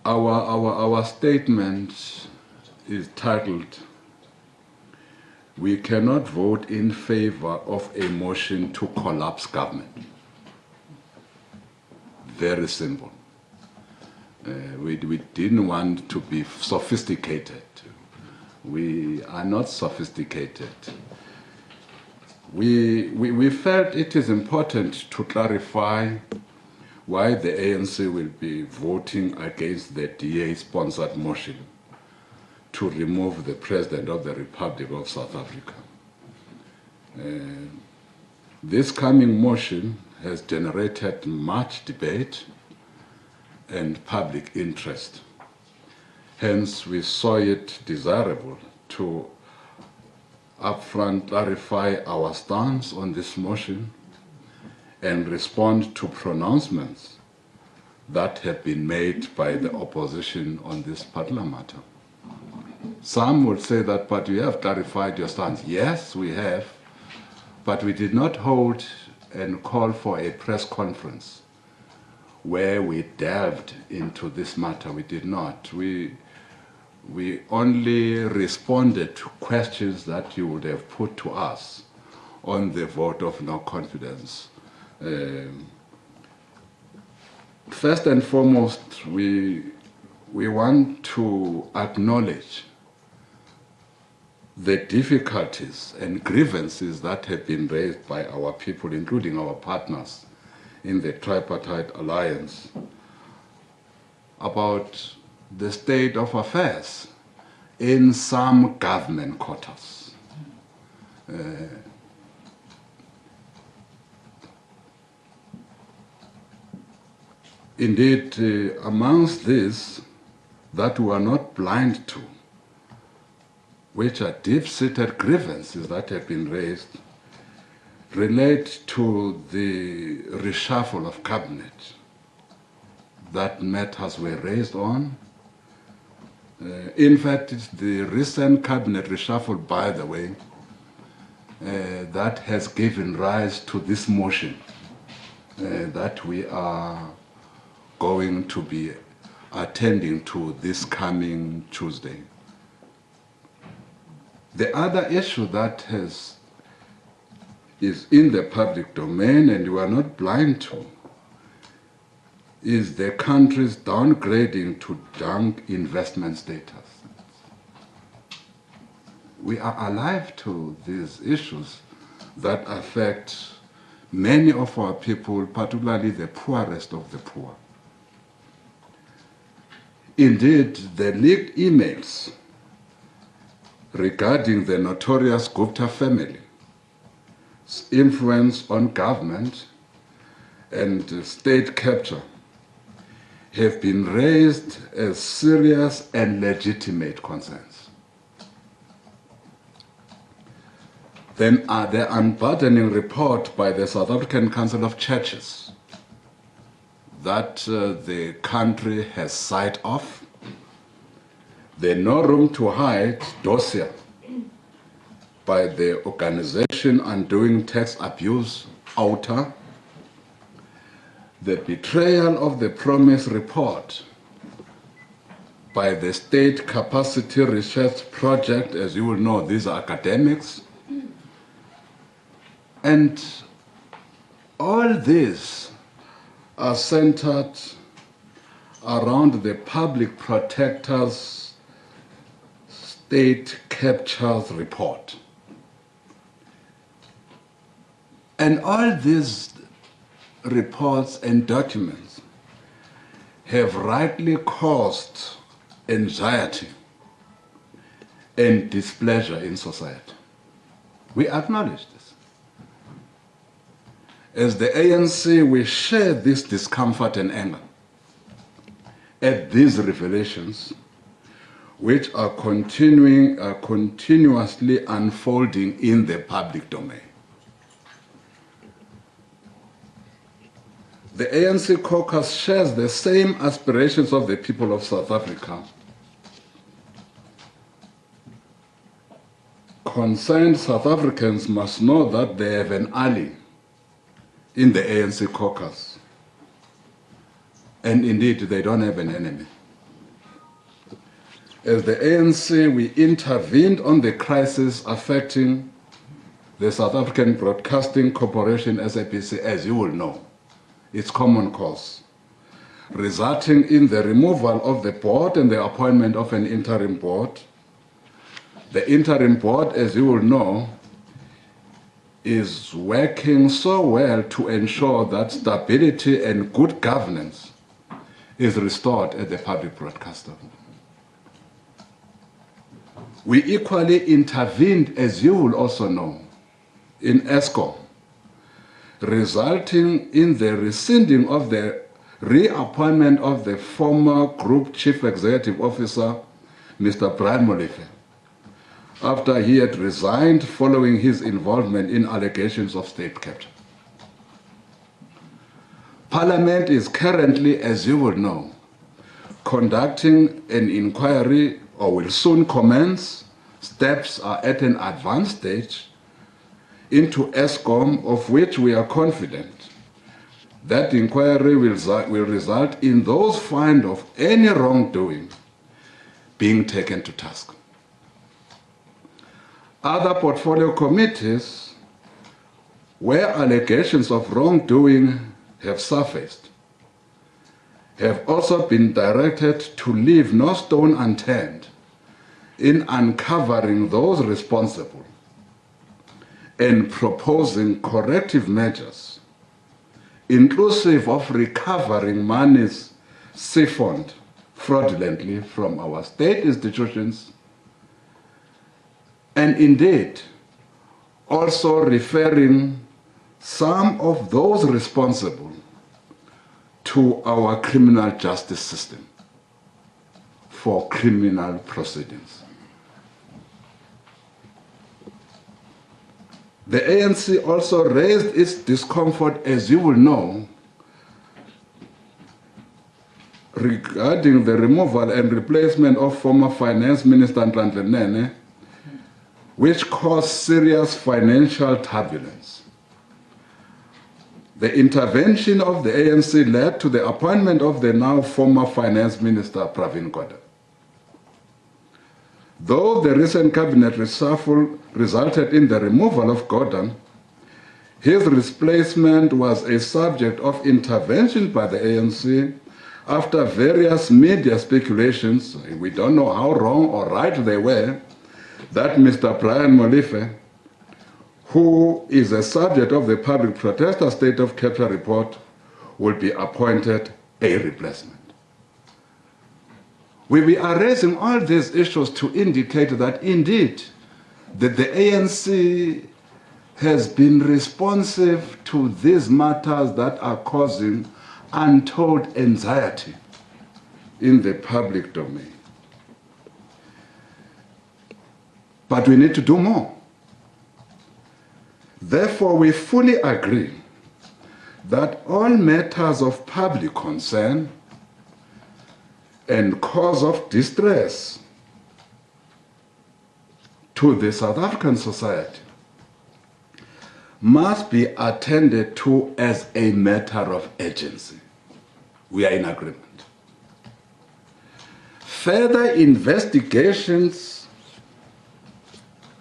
Our statement is titled, "We cannot vote in favor of a motion to collapse government." Very simple. We didn't want to be sophisticated. We are not sophisticated. We felt it is important to clarify why the ANC will be voting against the DA-sponsored motion to remove the President of the Republic of South Africa. This coming motion has generated much debate and public interest. Hence, we saw it desirable to upfront clarify our stance on this motion and respond to pronouncements that have been made by the opposition on this particular matter. Some would say that, but you have clarified your stance. Yes, we have, but we did not hold and call for a press conference where we delved into this matter. We did not. We only responded to questions that you would have put to us on the vote of no confidence. First and foremost, we want to acknowledge the difficulties and grievances that have been raised by our people, including our partners in the tripartite alliance, about the state of affairs in some government quarters. Indeed, amongst these that we are not blind to, which are deep-seated grievances that have been raised, relate to the reshuffle of cabinet that matters were raised on. In fact, it's the recent cabinet reshuffle, by the way, that has given rise to this motion that we are going to be attending to this coming Tuesday. The other issue that is in the public domain and we are not blind to is the country's downgrading to junk investment status. We are alive to these issues that affect many of our people, particularly the poorest of the poor. Indeed, the leaked emails regarding the notorious Gupta family's influence on government and state capture have been raised as serious and legitimate concerns. Then the unburdening report by the South African Council of Churches that the country has sight of, the No Room to Hide dossier by the Organization Undoing Tax Abuse, OUTA, the betrayal of the promise report by the State Capacity Research Project. As you will know, these are academics. And all these are centered around the public protector's state captures report. And all these reports and documents have rightly caused anxiety and displeasure in society. We acknowledge this. As the ANC, we share this discomfort and anger at these revelations, which are continuously unfolding in the public domain. The ANC Caucus shares the same aspirations of the people of South Africa. Concerned South Africans must know that they have an ally in the ANC Caucus. And indeed, they don't have an enemy. as the ANC, we intervened on the crisis affecting the South African Broadcasting Corporation, SABC, as you will know. It's common cause, resulting in the removal of the board and the appointment of an interim board. The interim board, as you will know, is working so well to ensure that stability and good governance is restored at the public broadcaster. We equally intervened, as you will also know, in ESCOM, resulting in the rescinding of the reappointment of the former Group Chief Executive Officer, Mr. Brian Molefe, after he had resigned following his involvement in allegations of state capture. Parliament is currently, as you will know, conducting an inquiry, or will soon commence. Steps are at an advanced stage into ESCOM, of which we are confident that the inquiry will result in those found of any wrongdoing being taken to task. Other portfolio committees, where allegations of wrongdoing have surfaced, have also been directed to leave no stone unturned in uncovering those responsible and proposing corrective measures, inclusive of recovering monies siphoned fraudulently from our state institutions, and indeed also referring some of those responsible to our criminal justice system for criminal proceedings. The ANC also raised its discomfort, as you will know, regarding the removal and replacement of former Finance Minister Nhlanhla Nene, which caused serious financial turbulence. The intervention of the ANC led to the appointment of the now former Finance Minister Pravin Gordhan. Though the recent cabinet reshuffle resulted in the removal of Gordhan, his replacement was a subject of intervention by the ANC after various media speculations, we don't know how wrong or right they were, that Mr. Brian Molefe, who is a subject of the public protester state of capture report, will be appointed a replacement. We are raising all these issues to indicate that indeed that the ANC has been responsive to these matters that are causing untold anxiety in the public domain. But we need to do more. Therefore, we fully agree that all matters of public concern and cause of distress to the South African society must be attended to as a matter of urgency. We are in agreement. Further investigations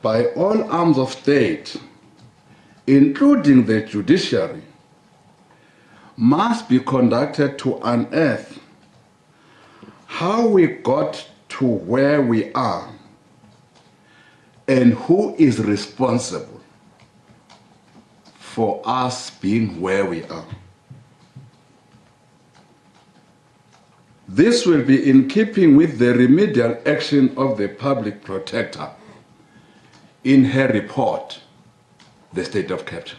by all arms of state, including the judiciary, must be conducted to unearth how we got to where we are and who is responsible for us being where we are. This will be in keeping with the remedial action of the public protector in her report, The State of Capture.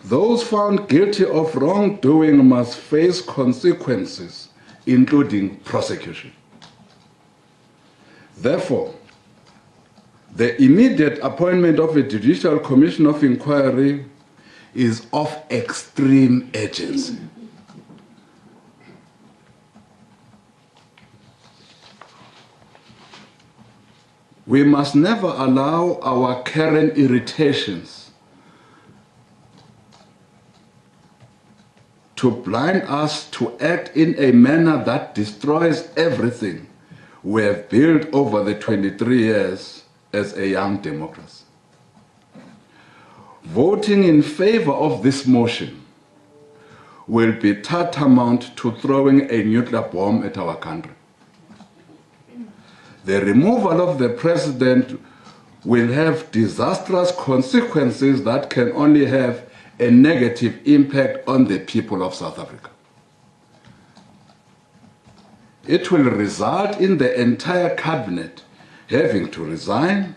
Those found guilty of wrongdoing must face consequences, including prosecution. Therefore, the immediate appointment of a judicial commission of inquiry is of extreme urgency. We must never allow our current irritations to blind us to act in a manner that destroys everything we have built over the 23 years as a young democracy. Voting in favor of this motion will be tantamount to throwing a nuclear bomb at our country. The removal of the president will have disastrous consequences that can only have a negative impact on the people of South Africa. It will result in the entire cabinet having to resign,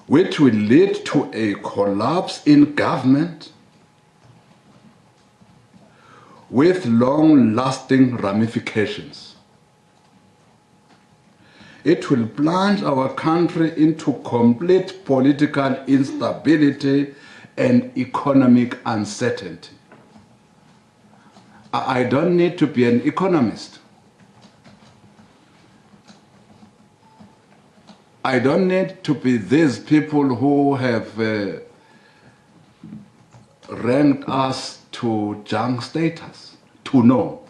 which will lead to a collapse in government with long-lasting ramifications. It will plunge our country into complete political instability and economic uncertainty. I don't need to be an economist. I don't need to be these people who have ranked us to junk status to know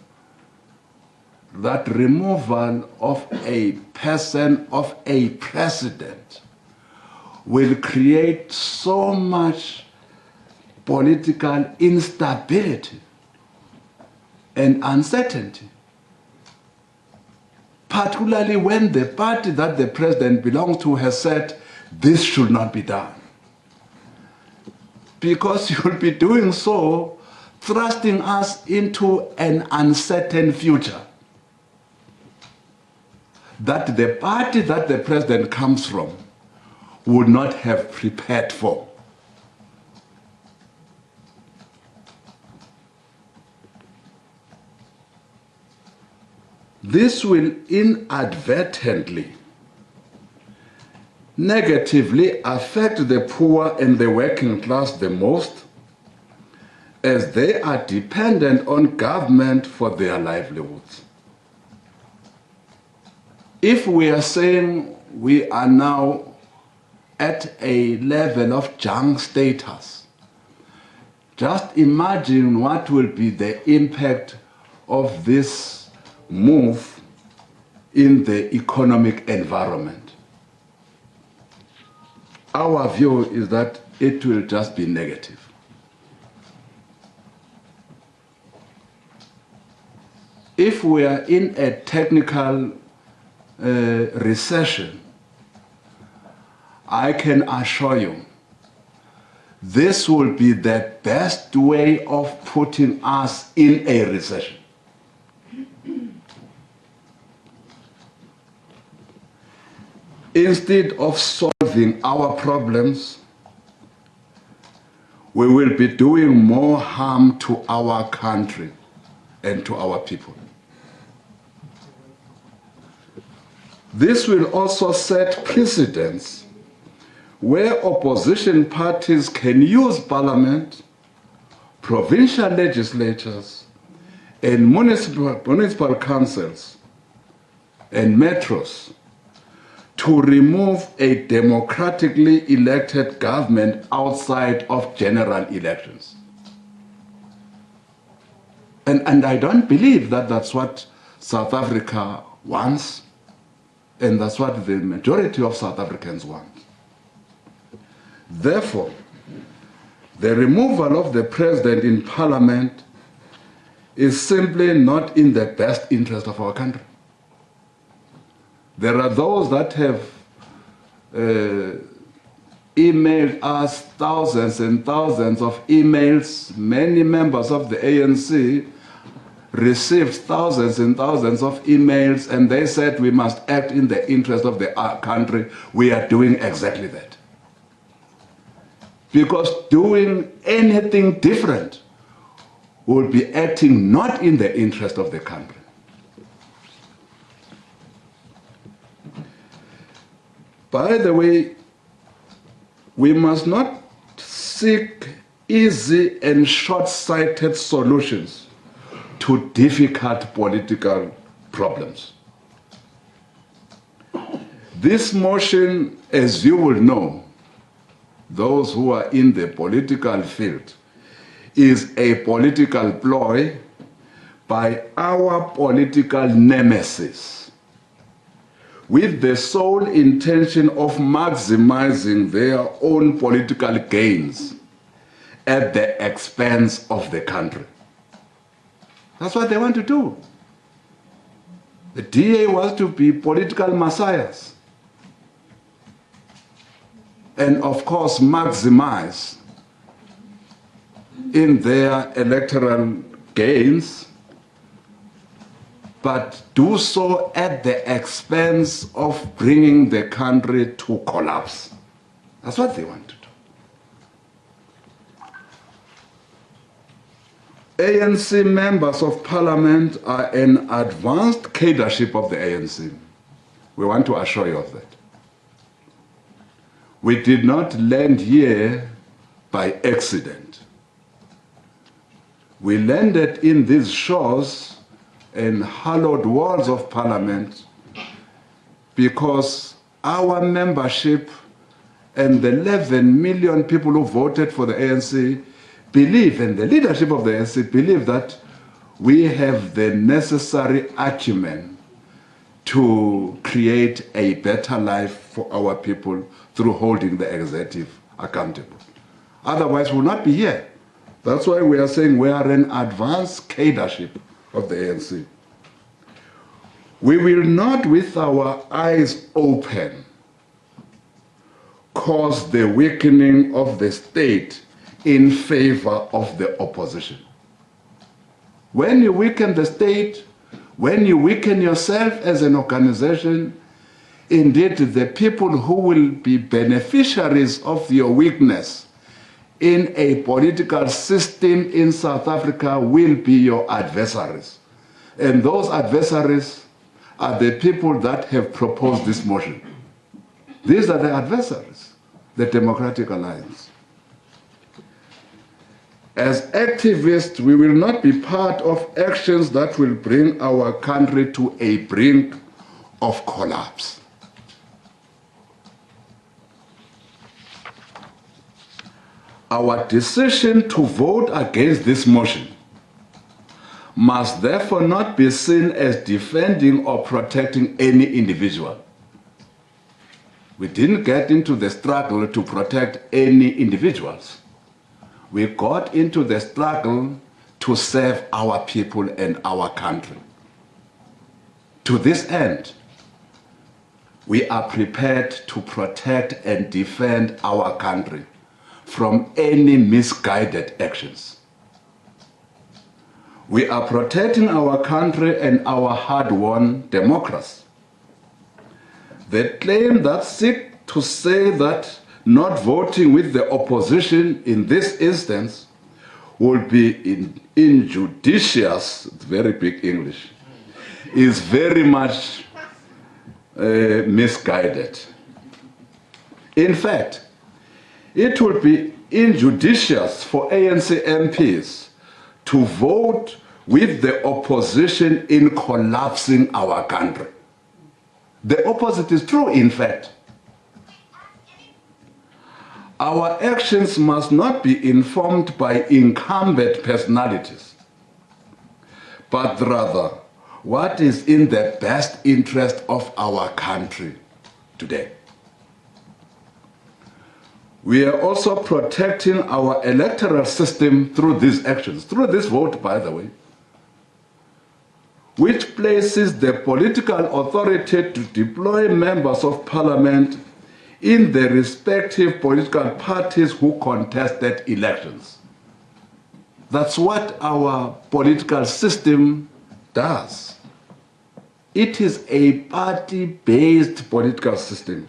that removal of a person, of a president, will create so much political instability and uncertainty, particularly when the party that the president belongs to has said this should not be done. Because you'll be doing so, thrusting us into an uncertain future that the party that the president comes from would not have prepared for. This will inadvertently negatively affect the poor and the working class the most, as they are dependent on government for their livelihoods. If we are saying we are now at a level of junk status, just imagine what will be the impact of this move in the economic environment. Our view is that it will just be negative. If we are in a technical recession, I can assure you this will be the best way of putting us in a recession. Instead of solving our problems, we will be doing more harm to our country and to our people. This will also set precedents where opposition parties can use parliament, provincial legislatures, and municipal councils and metros to remove a democratically elected government outside of general elections. And I don't believe that that's what South Africa wants, and that's what the majority of South Africans want. Therefore, the removal of the president in parliament is simply not in the best interest of our country. There are those that have emailed us thousands and thousands of emails. Many members of the ANC received thousands and thousands of emails, and they said we must act in the interest of the country. We are doing exactly that. Because doing anything different would be acting not in the interest of the country. By the way, we must not seek easy and short-sighted solutions to difficult political problems. This motion, as you will know, those who are in the political field, is a political ploy by our political nemesis with the sole intention of maximizing their own political gains at the expense of the country. That's what they want to do. The DA wants to be political messiahs and, of course, maximize in their electoral gains, but do so at the expense of bringing the country to collapse. That's what they want to do. ANC members of parliament are an advanced cadreship of the ANC. We want to assure you of that. We did not land here by accident. We landed in these shores and hallowed walls of parliament because our membership and the 11 million people who voted for the ANC believe, and the leadership of the ANC believe, that we have the necessary acumen to create a better life for our people through holding the executive accountable. Otherwise, we'll not be here. That's why we are saying we are an advanced cadreship of the ANC. We will not, with our eyes open, cause the weakening of the state in favor of the opposition. When you weaken the state, when you weaken yourself as an organization, indeed the people who will be beneficiaries of your weakness in a political system in South Africa will be your adversaries. And those adversaries are the people that have proposed this motion. These are the adversaries, the Democratic Alliance. As activists, we will not be part of actions that will bring our country to a brink of collapse. Our decision to vote against this motion must therefore not be seen as defending or protecting any individual. We didn't get into the struggle to protect any individuals. We got into the struggle to serve our people and our country. To this end, we are prepared to protect and defend our country from any misguided actions. We are protecting our country and our hard-won democracy. The claim that seeks to say that not voting with the opposition in this instance will be injudicious, very big English, is very much misguided. In fact, it would be injudicious for ANC MPs to vote with the opposition in collapsing our country. The opposite is true, in fact. Our actions must not be informed by incumbent personalities, but rather what is in the best interest of our country today. We are also protecting our electoral system through these actions, through this vote, by the way, which places the political authority to deploy members of parliament in the respective political parties who contested elections. That's what our political system does. It is a party-based political system.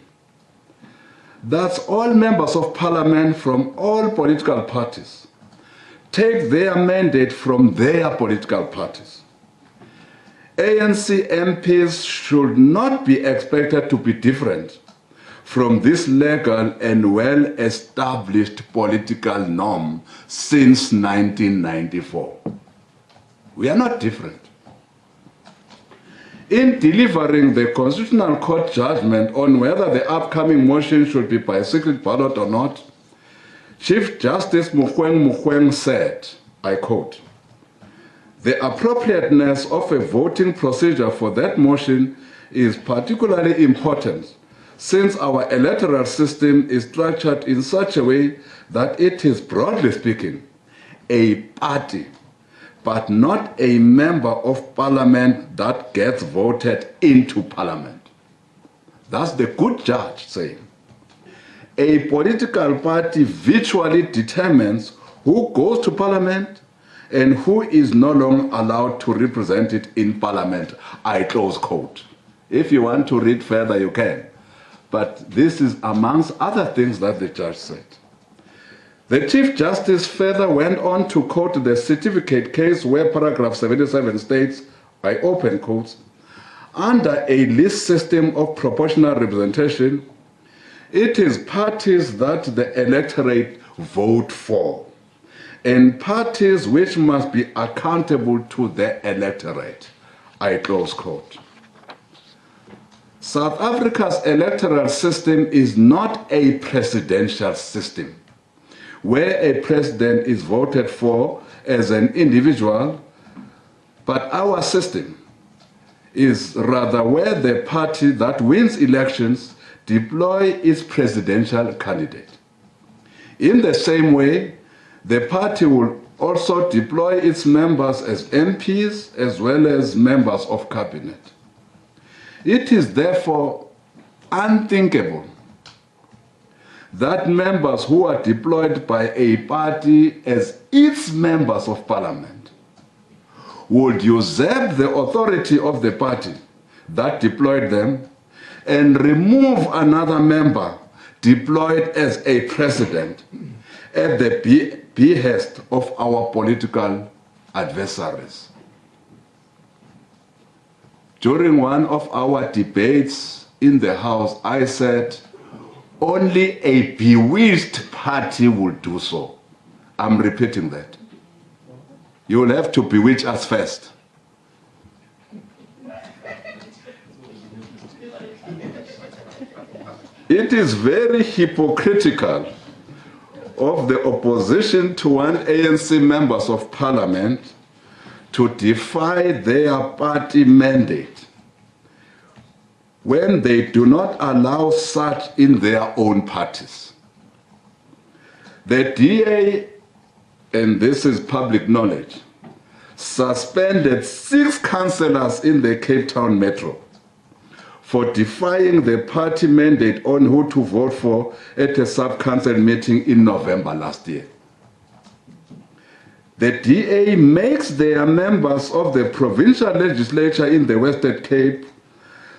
That's all members of parliament from all political parties take their mandate from their political parties. ANC MPs should not be expected to be different from this legal and well-established political norm since 1994. We are not different. In delivering the Constitutional Court judgment on whether the upcoming motion should be by secret ballot or not, Chief Justice Mogoeng said, I quote, "The appropriateness of a voting procedure for that motion is particularly important since our electoral system is structured in such a way that it is, broadly speaking, a party, but not a member of parliament that gets voted into parliament." That's the good judge saying. A political party virtually determines who goes to parliament and who is no longer allowed to represent it in parliament. I close quote. If you want to read further, you can. But this is amongst other things that the judge said. The Chief Justice further went on to quote the certificate case where paragraph 77 states, I open quotes, "Under a list system of proportional representation, it is parties that the electorate vote for, and parties which must be accountable to the electorate." I close quote. South Africa's electoral system is not a presidential system, where a president is voted for as an individual, but our system is rather where the party that wins elections deploy its presidential candidate. In the same way, the party will also deploy its members as MPs as well as members of cabinet. It is therefore unthinkable that members who are deployed by a party as its members of parliament would usurp the authority of the party that deployed them and remove another member deployed as a president at the behest of our political adversaries. During one of our debates in the House, I said, only a bewitched party will do so. I'm repeating that. You will have to bewitch us first. It is very hypocritical of the opposition to want ANC members of parliament to defy their party mandate when they do not allow such in their own parties. The DA, and this is public knowledge, suspended 6 councillors in the Cape Town Metro for defying the party mandate on who to vote for at a sub-council meeting in November last year. The DA makes their members of the provincial legislature in the Western Cape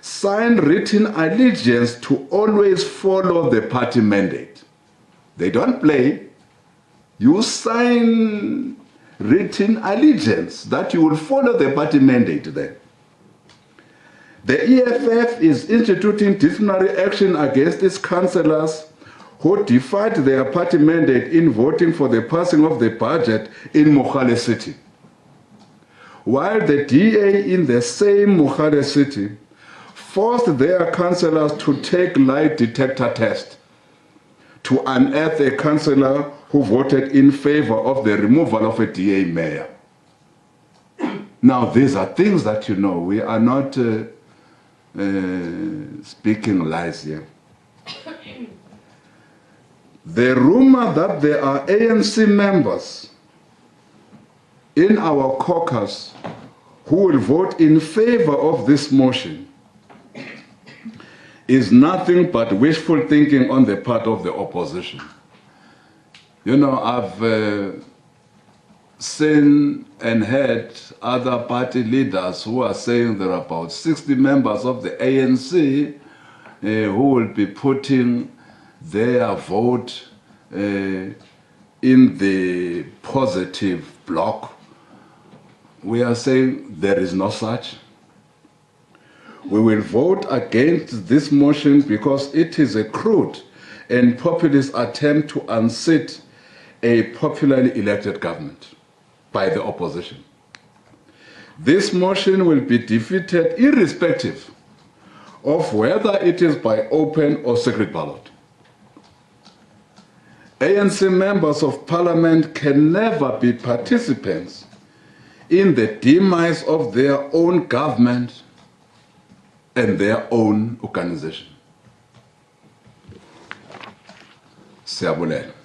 sign written allegiance to always follow the party mandate. They don't play. You sign written allegiance that you will follow the party mandate then. The EFF is instituting disciplinary action against its councillors who defied their party mandate in voting for the passing of the budget in Mogale City. While the DA in the same Mogale City forced their councillors to take lie detector tests to unearth a councillor who voted in favor of the removal of a DA mayor. Now, these are things that you know. We are not speaking lies here. The rumor that there are ANC members in our caucus who will vote in favor of this motion is nothing but wishful thinking on the part of the opposition. You know, I've seen and heard other party leaders who are saying there are about 60 members of the ANC who will be putting their vote in the positive bloc. We are saying there is no such. We will vote against this motion because it is a crude and populist attempt to unseat a popularly elected government by the opposition. This motion will be defeated irrespective of whether it is by open or secret ballot. ANC members of parliament can never be participants in the demise of their own government and their own organization. Siyabulela.